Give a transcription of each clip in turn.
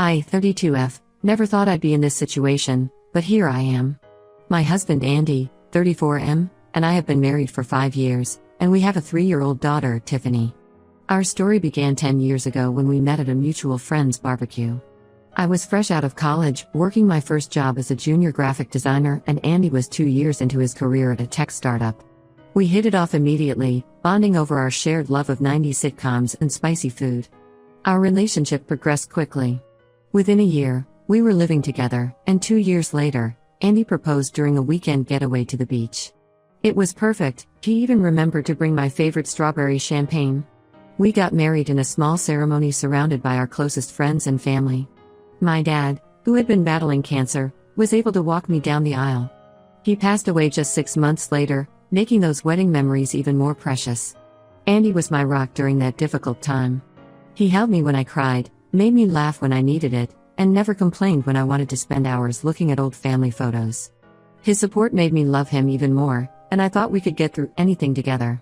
I, 32F, never thought I'd be in this situation, but here I am. My husband Andy, 34M, and I have been married for 5 years, and we have a 3-year-old daughter, Tiffany. Our story began 10 years ago when we met at a mutual friend's barbecue. I was fresh out of college, working my first job as a junior graphic designer, and Andy was 2 years into his career at a tech startup. We hit it off immediately, bonding over our shared love of 90s sitcoms and spicy food. Our relationship progressed quickly. Within a year, we were living together, and 2 years later, Andy proposed during a weekend getaway to the beach. It was perfect. He even remembered to bring my favorite strawberry champagne. We got married in a small ceremony surrounded by our closest friends and family. My dad, who had been battling cancer, was able to walk me down the aisle. He passed away just 6 months later, making those wedding memories even more precious. Andy was my rock during that difficult time. He held me when I cried, made me laugh when I needed it, and never complained when I wanted to spend hours looking at old family photos. His support made me love him even more, and I thought we could get through anything together.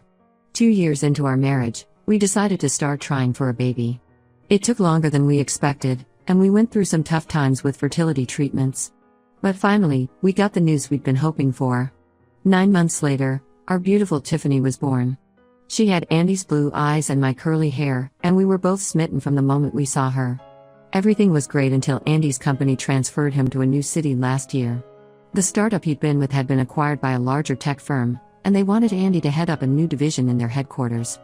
2 years into our marriage, we decided to start trying for a baby. It took longer than we expected, and we went through some tough times with fertility treatments. But finally, we got the news we'd been hoping for. 9 months later, our beautiful Tiffany was born. She had Andy's blue eyes and my curly hair, and we were both smitten from the moment we saw her. Everything was great until Andy's company transferred him to a new city last year. The startup he'd been with had been acquired by a larger tech firm, and they wanted Andy to head up a new division in their headquarters.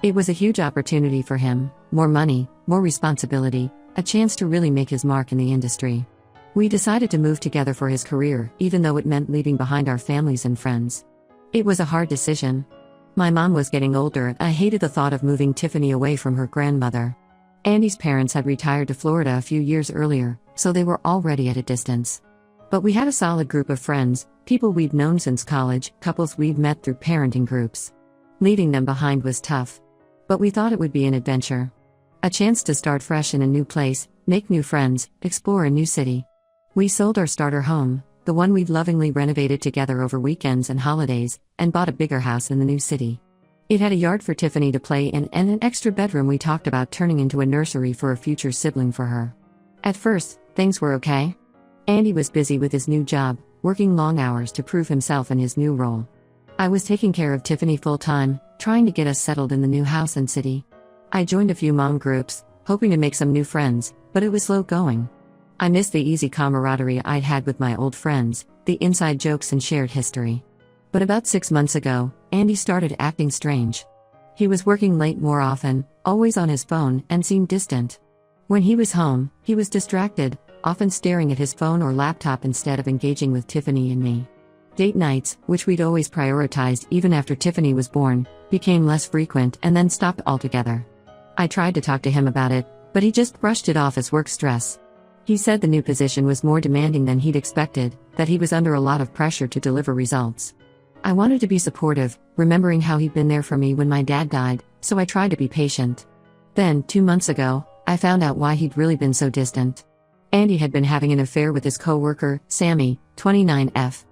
It was a huge opportunity for him, more money, more responsibility, a chance to really make his mark in the industry. We decided to move together for his career, even though it meant leaving behind our families and friends. It was a hard decision. My mom was getting older, and I hated the thought of moving Tiffany away from her grandmother. Andy's parents had retired to Florida a few years earlier, so they were already at a distance. But we had a solid group of friends, people we'd known since college, couples we'd met through parenting groups. Leaving them behind was tough. But we thought it would be an adventure. A chance to start fresh in a new place, make new friends, explore a new city. We sold our starter home, the one we'd lovingly renovated together over weekends and holidays, and bought a bigger house in the new city. It had a yard for Tiffany to play in and an extra bedroom we talked about turning into a nursery for a future sibling for her. At first, things were okay. Andy was busy with his new job, working long hours to prove himself in his new role. I was taking care of Tiffany full-time, trying to get us settled in the new house and city. I joined a few mom groups, hoping to make some new friends, but it was slow going. I missed the easy camaraderie I'd had with my old friends, the inside jokes and shared history. But about 6 months ago, Andy started acting strange. He was working late more often, always on his phone, and seemed distant. When he was home, he was distracted, often staring at his phone or laptop instead of engaging with Tiffany and me. Date nights, which we'd always prioritized even after Tiffany was born, became less frequent and then stopped altogether. I tried to talk to him about it, but he just brushed it off as work stress. He said the new position was more demanding than he'd expected, that he was under a lot of pressure to deliver results. I wanted to be supportive, remembering how he'd been there for me when my dad died, so I tried to be patient. Then, 2 months ago, I found out why he'd really been so distant. Andy had been having an affair with his coworker, Sammy, 29F.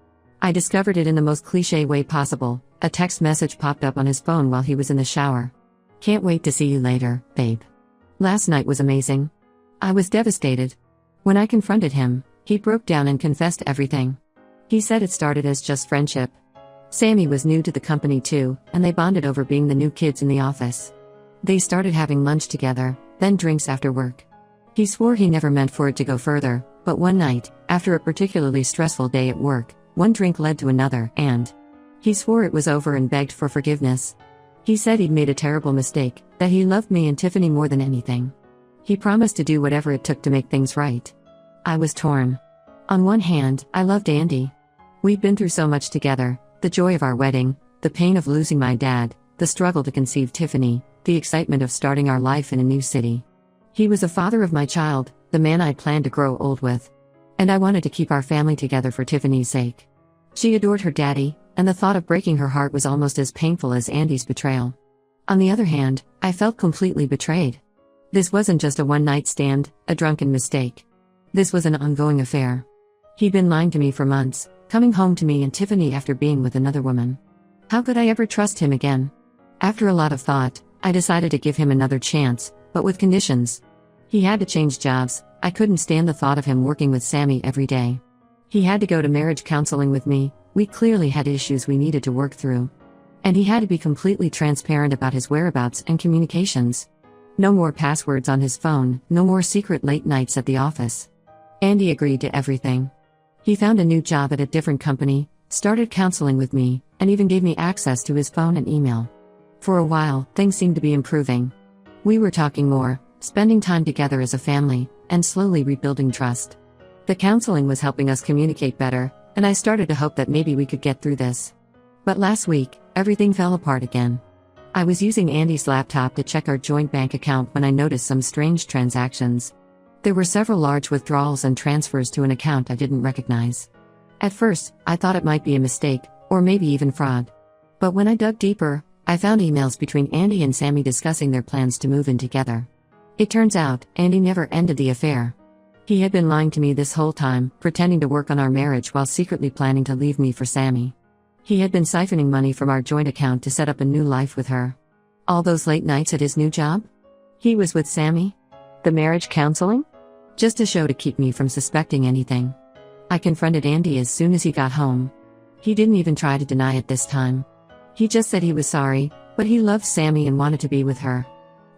I discovered it in the most cliché way possible. A text message popped up on his phone while he was in the shower. "Can't wait to see you later, babe. Last night was amazing." I was devastated. When I confronted him, he broke down and confessed everything. He said it started as just friendship. Sammy was new to the company too, and they bonded over being the new kids in the office. They started having lunch together, then drinks after work. He swore he never meant for it to go further, but one night, after a particularly stressful day at work, one drink led to another, and he swore it was over and begged for forgiveness. He said he'd made a terrible mistake, that he loved me and Tiffany more than anything. He promised to do whatever it took to make things right. I was torn. On one hand, I loved Andy. We'd been through so much together, the joy of our wedding, the pain of losing my dad, the struggle to conceive Tiffany, the excitement of starting our life in a new city. He was the father of my child, the man I'd planned to grow old with. And I wanted to keep our family together for Tiffany's sake. She adored her daddy, and the thought of breaking her heart was almost as painful as Andy's betrayal. On the other hand, I felt completely betrayed. This wasn't just a one-night stand, a drunken mistake. This was an ongoing affair. He'd been lying to me for months, coming home to me and Tiffany after being with another woman. How could I ever trust him again? After a lot of thought, I decided to give him another chance, but with conditions. He had to change jobs, I couldn't stand the thought of him working with Sammy every day. He had to go to marriage counseling with me, we clearly had issues we needed to work through. And he had to be completely transparent about his whereabouts and communications. No more passwords on his phone, no more secret late nights at the office. Andy agreed to everything. He found a new job at a different company, started counseling with me, and even gave me access to his phone and email. For a while, things seemed to be improving. We were talking more, spending time together as a family, and slowly rebuilding trust. The counseling was helping us communicate better, and I started to hope that maybe we could get through this. But last week, everything fell apart again. I was using Andy's laptop to check our joint bank account when I noticed some strange transactions. There were several large withdrawals and transfers to an account I didn't recognize. At first, I thought it might be a mistake, or maybe even fraud. But when I dug deeper, I found emails between Andy and Sammy discussing their plans to move in together. It turns out, Andy never ended the affair. He had been lying to me this whole time, pretending to work on our marriage while secretly planning to leave me for Sammy. He had been siphoning money from our joint account to set up a new life with her. All those late nights at his new job? He was with Sammy? The marriage counseling? Just a show to keep me from suspecting anything. I confronted Andy as soon as he got home. He didn't even try to deny it this time. He just said he was sorry, but he loved Sammy and wanted to be with her.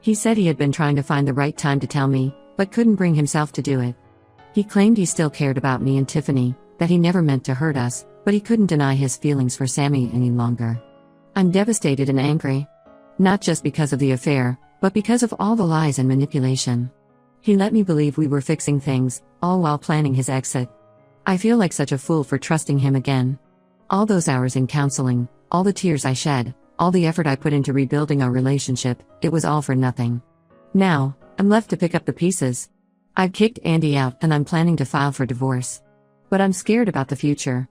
He said he had been trying to find the right time to tell me, but couldn't bring himself to do it. He claimed he still cared about me and Tiffany, that he never meant to hurt us, but he couldn't deny his feelings for Sammy any longer. I'm devastated and angry. Not just because of the affair, but because of all the lies and manipulation. He let me believe we were fixing things, all while planning his exit. I feel like such a fool for trusting him again. All those hours in counseling, all the tears I shed, all the effort I put into rebuilding our relationship, it was all for nothing. Now, I'm left to pick up the pieces. I've kicked Andy out and I'm planning to file for divorce. But I'm scared about the future.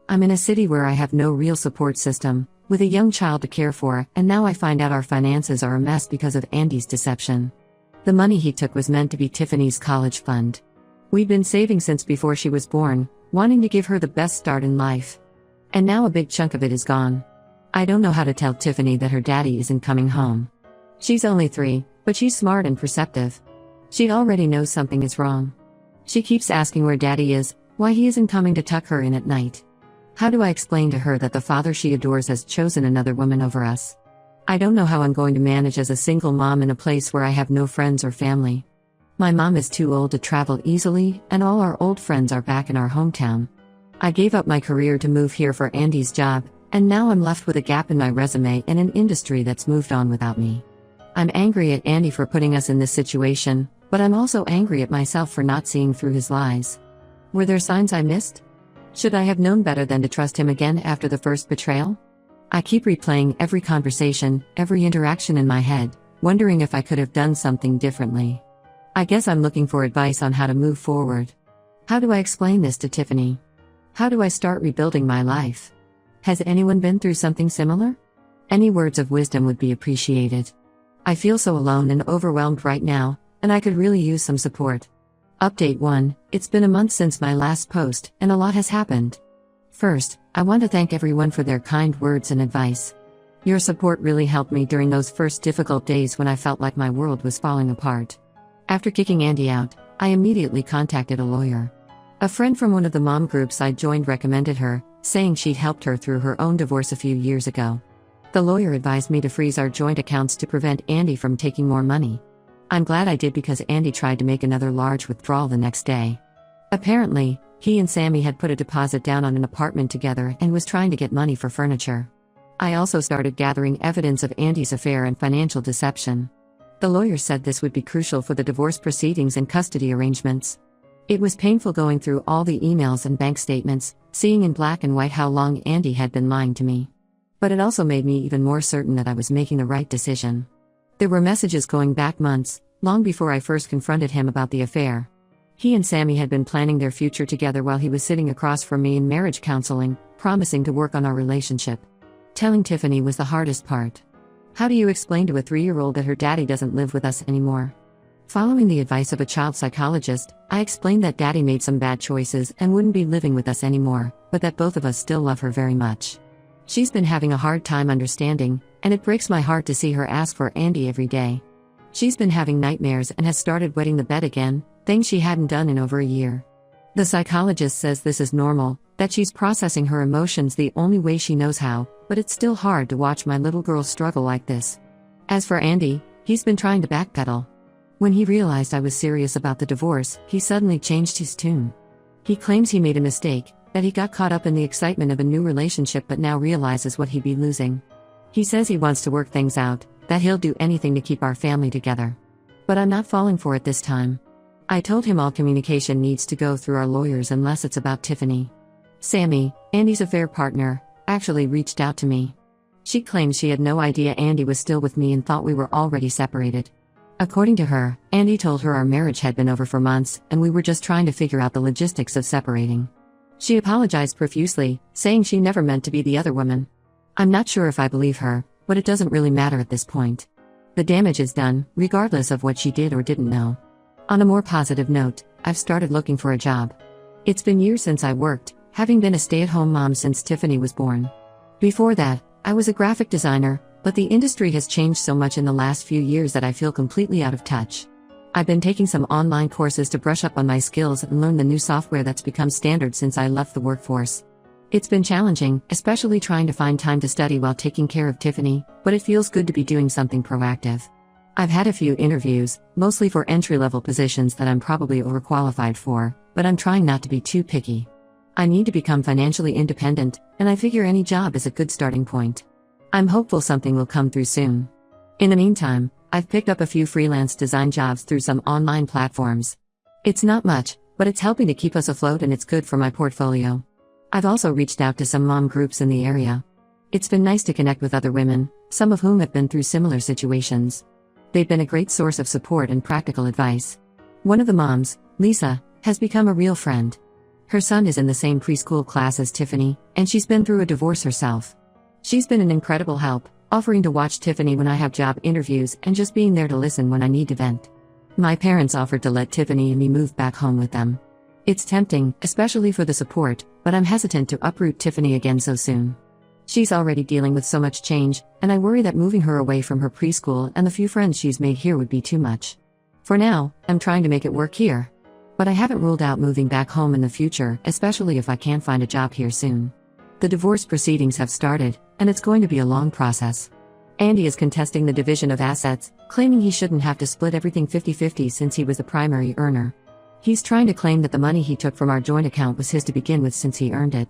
I'm in a city where I have no real support system, with a young child to care for, and now I find out our finances are a mess because of Andy's deception. The money he took was meant to be Tiffany's college fund. We'd been saving since before she was born, wanting to give her the best start in life. And now a big chunk of it is gone. I don't know how to tell Tiffany that her daddy isn't coming home. She's only 3, but she's smart and perceptive. She already knows something is wrong. She keeps asking where daddy is, why he isn't coming to tuck her in at night. How do I explain to her that the father she adores has chosen another woman over us? I don't know how I'm going to manage as a single mom in a place where I have no friends or family. My mom is too old to travel easily, and all our old friends are back in our hometown. I gave up my career to move here for Andy's job, and now I'm left with a gap in my resume in an industry that's moved on without me. I'm angry at Andy for putting us in this situation, but I'm also angry at myself for not seeing through his lies. Were there signs I missed? Should I have known better than to trust him again after the first betrayal? I keep replaying every conversation, every interaction in my head, wondering if I could have done something differently. I guess I'm looking for advice on how to move forward. How do I explain this to Tiffany? How do I start rebuilding my life? Has anyone been through something similar? Any words of wisdom would be appreciated. I feel so alone and overwhelmed right now, and I could really use some support. Update 1, it's been a month since my last post, and a lot has happened. First, I want to thank everyone for their kind words and advice. Your support really helped me during those first difficult days when I felt like my world was falling apart. After kicking Andy out, I immediately contacted a lawyer. A friend from one of the mom groups I joined recommended her, saying she'd helped her through her own divorce a few years ago. The lawyer advised me to freeze our joint accounts to prevent Andy from taking more money. I'm glad I did because Andy tried to make another large withdrawal the next day. Apparently, he and Sammy had put a deposit down on an apartment together and was trying to get money for furniture. I also started gathering evidence of Andy's affair and financial deception. The lawyer said this would be crucial for the divorce proceedings and custody arrangements. It was painful going through all the emails and bank statements, seeing in black and white how long Andy had been lying to me. But it also made me even more certain that I was making the right decision. There were messages going back months, long before I first confronted him about the affair. He and Sammy had been planning their future together while he was sitting across from me in marriage counseling, promising to work on our relationship. Telling Tiffany was the hardest part. How do you explain to a 3-year-old that her daddy doesn't live with us anymore? Following the advice of a child psychologist, I explained that daddy made some bad choices and wouldn't be living with us anymore, but that both of us still love her very much. She's been having a hard time understanding, and it breaks my heart to see her ask for Andy every day. She's been having nightmares and has started wetting the bed again, things she hadn't done in over a year. The psychologist says this is normal, that she's processing her emotions the only way she knows how, but it's still hard to watch my little girl struggle like this. As for Andy, he's been trying to backpedal. When he realized I was serious about the divorce, he suddenly changed his tune. He claims he made a mistake, that he got caught up in the excitement of a new relationship but now realizes what he'd be losing. He says he wants to work things out, that he'll do anything to keep our family together. But I'm not falling for it this time. I told him all communication needs to go through our lawyers unless it's about Tiffany. Sammy, Andy's affair partner, actually reached out to me. She claims she had no idea Andy was still with me and thought we were already separated. According to her, Andy told her our marriage had been over for months and we were just trying to figure out the logistics of separating. She apologized profusely, saying she never meant to be the other woman. I'm not sure if I believe her, but it doesn't really matter at this point. The damage is done, regardless of what she did or didn't know. On a more positive note, I've started looking for a job. It's been years since I worked, having been a stay-at-home mom since Tiffany was born. Before that, I was a graphic designer, but the industry has changed so much in the last few years that I feel completely out of touch. I've been taking some online courses to brush up on my skills and learn the new software that's become standard since I left the workforce. It's been challenging, especially trying to find time to study while taking care of Tiffany, but it feels good to be doing something proactive. I've had a few interviews, mostly for entry-level positions that I'm probably overqualified for, but I'm trying not to be too picky. I need to become financially independent, and I figure any job is a good starting point. I'm hopeful something will come through soon. In the meantime, I've picked up a few freelance design jobs through some online platforms. It's not much, but it's helping to keep us afloat and it's good for my portfolio. I've also reached out to some mom groups in the area. It's been nice to connect with other women, some of whom have been through similar situations. They've been a great source of support and practical advice. One of the moms, Lisa, has become a real friend. Her son is in the same preschool class as Tiffany, and she's been through a divorce herself. She's been an incredible help, offering to watch Tiffany when I have job interviews and just being there to listen when I need to vent. My parents offered to let Tiffany and me move back home with them. It's tempting, especially for the support, but I'm hesitant to uproot Tiffany again so soon. She's already dealing with so much change, and I worry that moving her away from her preschool and the few friends she's made here would be too much. For now, I'm trying to make it work here. But I haven't ruled out moving back home in the future, especially if I can't find a job here soon. The divorce proceedings have started, and it's going to be a long process. Andy is contesting the division of assets, claiming he shouldn't have to split everything 50-50 since he was the primary earner. He's trying to claim that the money he took from our joint account was his to begin with since he earned it.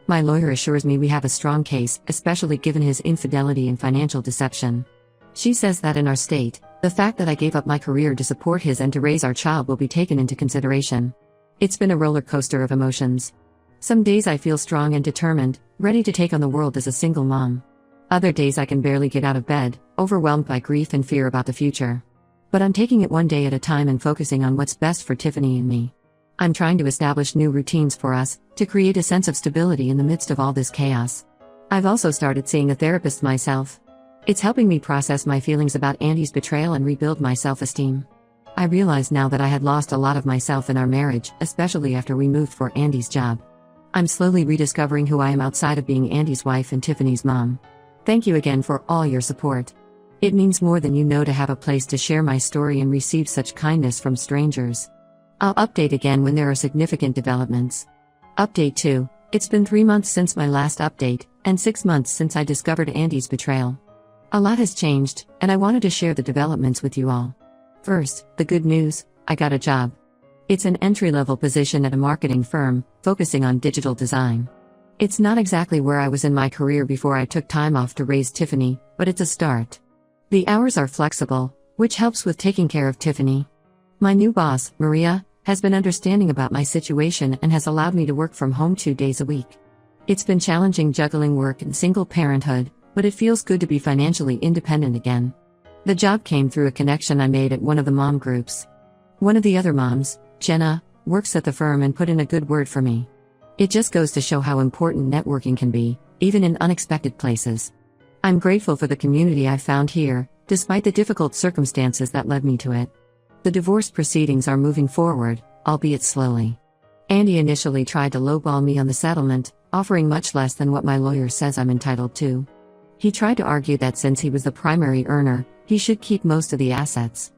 My lawyer assures me we have a strong case, especially given his infidelity and financial deception. She says that in our state, the fact that I gave up my career to support his and to raise our child will be taken into consideration. It's been a roller coaster of emotions. Some days I feel strong and determined, ready to take on the world as a single mom. Other days I can barely get out of bed, overwhelmed by grief and fear about the future. But I'm taking it one day at a time and focusing on what's best for Tiffany and me. I'm trying to establish new routines for us, to create a sense of stability in the midst of all this chaos. I've also started seeing a therapist myself. It's helping me process my feelings about Andy's betrayal and rebuild my self-esteem. I realize now that I had lost a lot of myself in our marriage, especially after we moved for Andy's job. I'm slowly rediscovering who I am outside of being Andy's wife and Tiffany's mom. Thank you again for all your support. It means more than you know to have a place to share my story and receive such kindness from strangers. I'll update again when there are significant developments. Update 2. It's been 3 months since my last update, and 6 months since I discovered Andy's betrayal. A lot has changed, and I wanted to share the developments with you all. First, the good news: I got a job. It's an entry-level position at a marketing firm, focusing on digital design. It's not exactly where I was in my career before I took time off to raise Tiffany, but it's a start. The hours are flexible, which helps with taking care of Tiffany. My new boss, Maria, has been understanding about my situation and has allowed me to work from home 2 days a week. It's been challenging juggling work and single parenthood, but it feels good to be financially independent again. The job came through a connection I made at one of the mom groups. One of the other moms, Jenna, works at the firm and put in a good word for me. It just goes to show how important networking can be, even in unexpected places. I'm grateful for the community I found here, despite the difficult circumstances that led me to it. The divorce proceedings are moving forward, albeit slowly. Andy initially tried to lowball me on the settlement, offering much less than what my lawyer says I'm entitled to. He tried to argue that since he was the primary earner, he should keep most of the assets.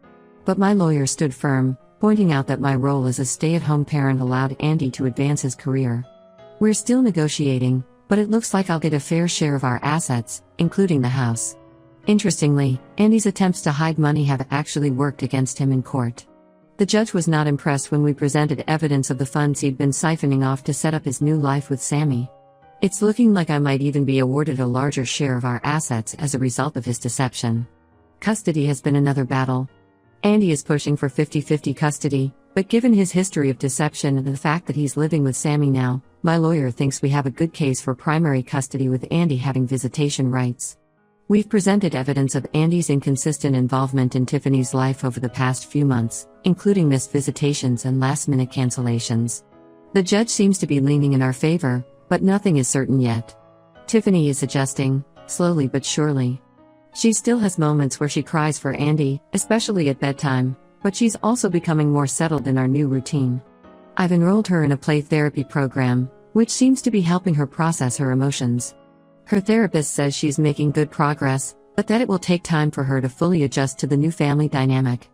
But my lawyer stood firm, pointing out that my role as a stay-at-home parent allowed Andy to advance his career. We're still negotiating, but it looks like I'll get a fair share of our assets, including the house. Interestingly, Andy's attempts to hide money have actually worked against him in court. The judge was not impressed when we presented evidence of the funds he'd been siphoning off to set up his new life with Sammy. It's looking like I might even be awarded a larger share of our assets as a result of his deception. Custody has been another battle. Andy is pushing for 50-50 custody, but given his history of deception and the fact that he's living with Sammy now, my lawyer thinks we have a good case for primary custody with Andy having visitation rights. We've presented evidence of Andy's inconsistent involvement in Tiffany's life over the past few months, including missed visitations and last-minute cancellations. The judge seems to be leaning in our favor, but nothing is certain yet. Tiffany is adjusting, slowly but surely. She still has moments where she cries for Andy, especially at bedtime, but she's also becoming more settled in our new routine. I've enrolled her in a play therapy program, which seems to be helping her process her emotions. Her therapist says she's making good progress, but that it will take time for her to fully adjust to the new family dynamic.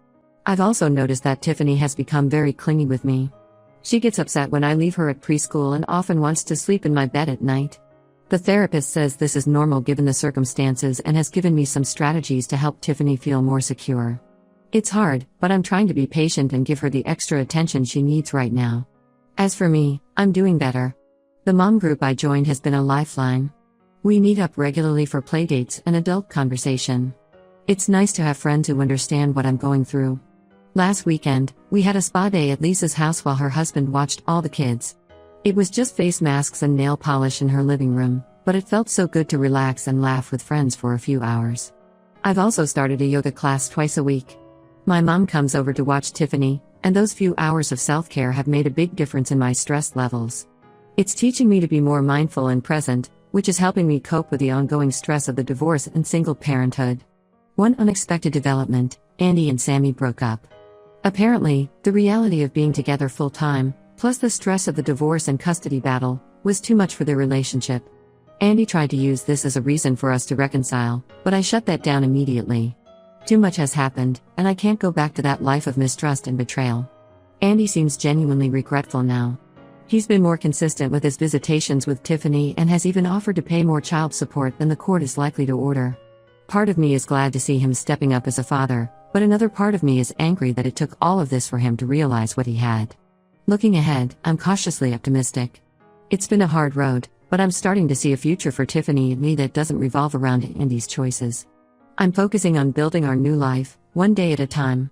I've also noticed that Tiffany has become very clingy with me. She gets upset when I leave her at preschool and often wants to sleep in my bed at night. The therapist says this is normal given the circumstances and has given me some strategies to help Tiffany feel more secure. It's hard, but I'm trying to be patient and give her the extra attention she needs right now. As for me, I'm doing better. The mom group I joined has been a lifeline. We meet up regularly for playdates and adult conversation. It's nice to have friends who understand what I'm going through. Last weekend, we had a spa day at Lisa's house while her husband watched all the kids. It was just face masks and nail polish in her living room, but it felt so good to relax and laugh with friends for a few hours. I've also started a yoga class twice a week. My mom comes over to watch Tiffany, and those few hours of self-care have made a big difference in my stress levels. It's teaching me to be more mindful and present, which is helping me cope with the ongoing stress of the divorce and single parenthood. One unexpected development: Andy and Sammy broke up. Apparently, the reality of being together full-time, plus the stress of the divorce and custody battle, was too much for their relationship. Andy tried to use this as a reason for us to reconcile, but I shut that down immediately. Too much has happened, and I can't go back to that life of mistrust and betrayal. Andy seems genuinely regretful now. He's been more consistent with his visitations with Tiffany and has even offered to pay more child support than the court is likely to order. Part of me is glad to see him stepping up as a father, but another part of me is angry that it took all of this for him to realize what he had. Looking ahead, I'm cautiously optimistic. It's been a hard road, but I'm starting to see a future for Tiffany and me that doesn't revolve around Andy's choices. I'm focusing on building our new life, one day at a time.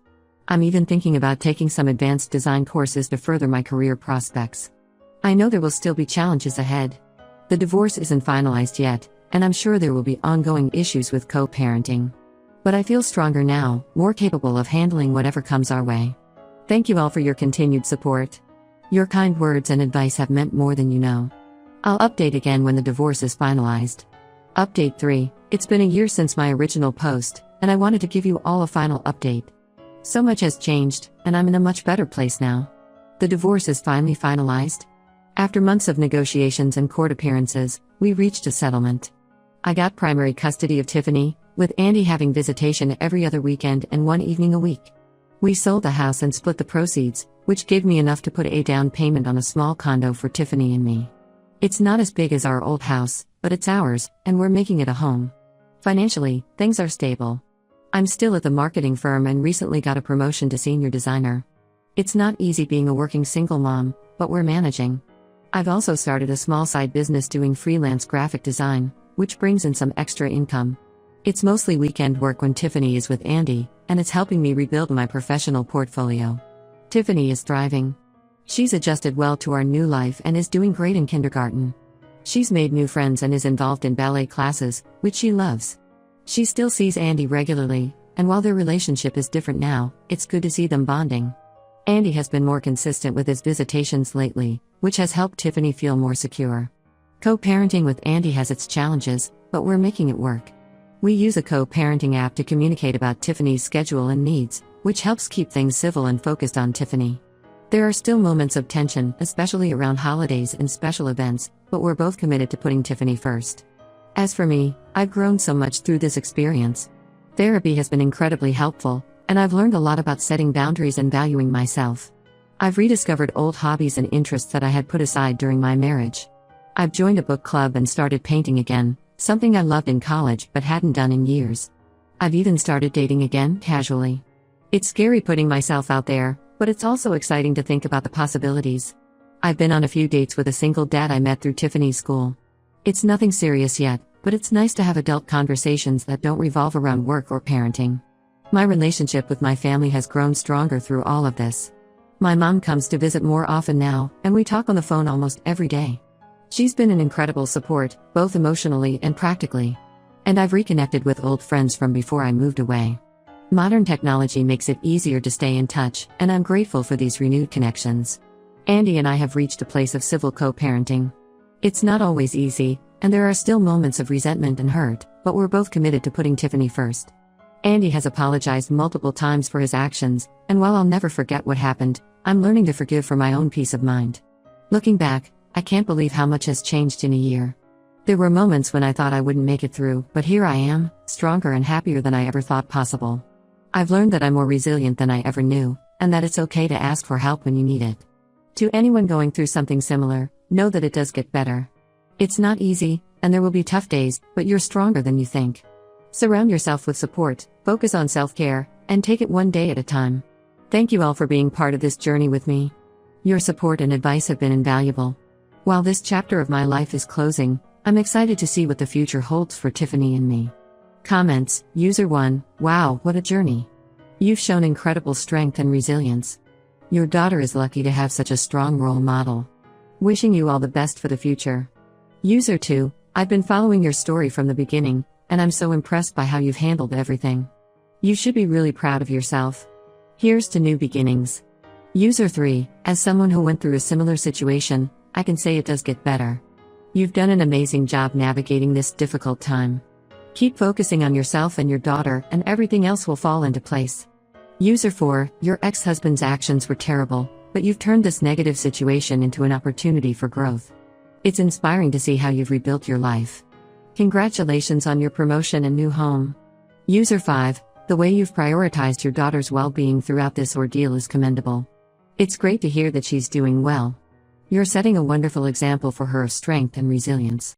I'm even thinking about taking some advanced design courses to further my career prospects. I know there will still be challenges ahead. The divorce isn't finalized yet, and I'm sure there will be ongoing issues with co-parenting. But I feel stronger now, more capable of handling whatever comes our way. Thank you all for your continued support. Your kind words and advice have meant more than you know. I'll update again when the divorce is finalized. Update 3: It's been a year since my original post, and I wanted to give you all a final update. So much has changed, and I'm in a much better place now. The divorce is finally finalized. After months of negotiations and court appearances, we reached a settlement. I got primary custody of Tiffany, with Andy having visitation every other weekend and one evening a week. We sold the house and split the proceeds, which gave me enough to put a down payment on a small condo for Tiffany and me. It's not as big as our old house, but it's ours, and we're making it a home. Financially, things are stable. I'm still at the marketing firm and recently got a promotion to senior designer. It's not easy being a working single mom, but we're managing. I've also started a small side business doing freelance graphic design, which brings in some extra income. It's mostly weekend work when Tiffany is with Andy, and it's helping me rebuild my professional portfolio. Tiffany is thriving. She's adjusted well to our new life and is doing great in kindergarten. She's made new friends and is involved in ballet classes, which she loves. She still sees Andy regularly, and while their relationship is different now, it's good to see them bonding. Andy has been more consistent with his visitations lately, which has helped Tiffany feel more secure. Co-parenting with Andy has its challenges, but we're making it work. We use a co-parenting app to communicate about Tiffany's schedule and needs, which helps keep things civil and focused on Tiffany. There are still moments of tension, especially around holidays and special events, but we're both committed to putting Tiffany first. As for me, I've grown so much through this experience. Therapy has been incredibly helpful, And I've learned a lot about setting boundaries and valuing myself. I've rediscovered old hobbies and interests that I had put aside during my marriage. I've joined a book club and started painting again, something I loved in college but hadn't done in years. I've even started dating again, casually. It's scary putting myself out there, but it's also exciting to think about the possibilities. I've been on a few dates with a single dad I met through Tiffany's school. It's nothing serious yet, but it's nice to have adult conversations that don't revolve around work or parenting. My relationship with my family has grown stronger through all of this. My mom comes to visit more often now, and we talk on the phone almost every day. She's been an incredible support, both emotionally and practically. And I've reconnected with old friends from before I moved away. Modern technology makes it easier to stay in touch, and I'm grateful for these renewed connections. Andy and I have reached a place of civil co-parenting. It's not always easy, and there are still moments of resentment and hurt, but we're both committed to putting Tiffany first. Andy has apologized multiple times for his actions, and while I'll never forget what happened, I'm learning to forgive for my own peace of mind. Looking back, I can't believe how much has changed in a year. There were moments when I thought I wouldn't make it through, but here I am, stronger and happier than I ever thought possible. I've learned that I'm more resilient than I ever knew, and that it's okay to ask for help when you need it. To anyone going through something similar, know that it does get better. It's not easy, and there will be tough days, but you're stronger than you think. Surround yourself with support, focus on self-care, and take it one day at a time. Thank you all for being part of this journey with me. Your support and advice have been invaluable. While this chapter of my life is closing, I'm excited to see what the future holds for Tiffany and me. Comments, User 1, wow, what a journey. You've shown incredible strength and resilience. Your daughter is lucky to have such a strong role model. Wishing you all the best for the future. User 2, I've been following your story from the beginning, and I'm so impressed by how you've handled everything. You should be really proud of yourself. Here's to new beginnings. User 3, as someone who went through a similar situation, I can say it does get better. You've done an amazing job navigating this difficult time. Keep focusing on yourself and your daughter, and everything else will fall into place. User 4, your ex-husband's actions were terrible, but you've turned this negative situation into an opportunity for growth. It's inspiring to see how you've rebuilt your life. Congratulations on your promotion and new home. User 5, the way you've prioritized your daughter's well-being throughout this ordeal is commendable. It's great to hear that she's doing well. You're setting a wonderful example for her of strength and resilience.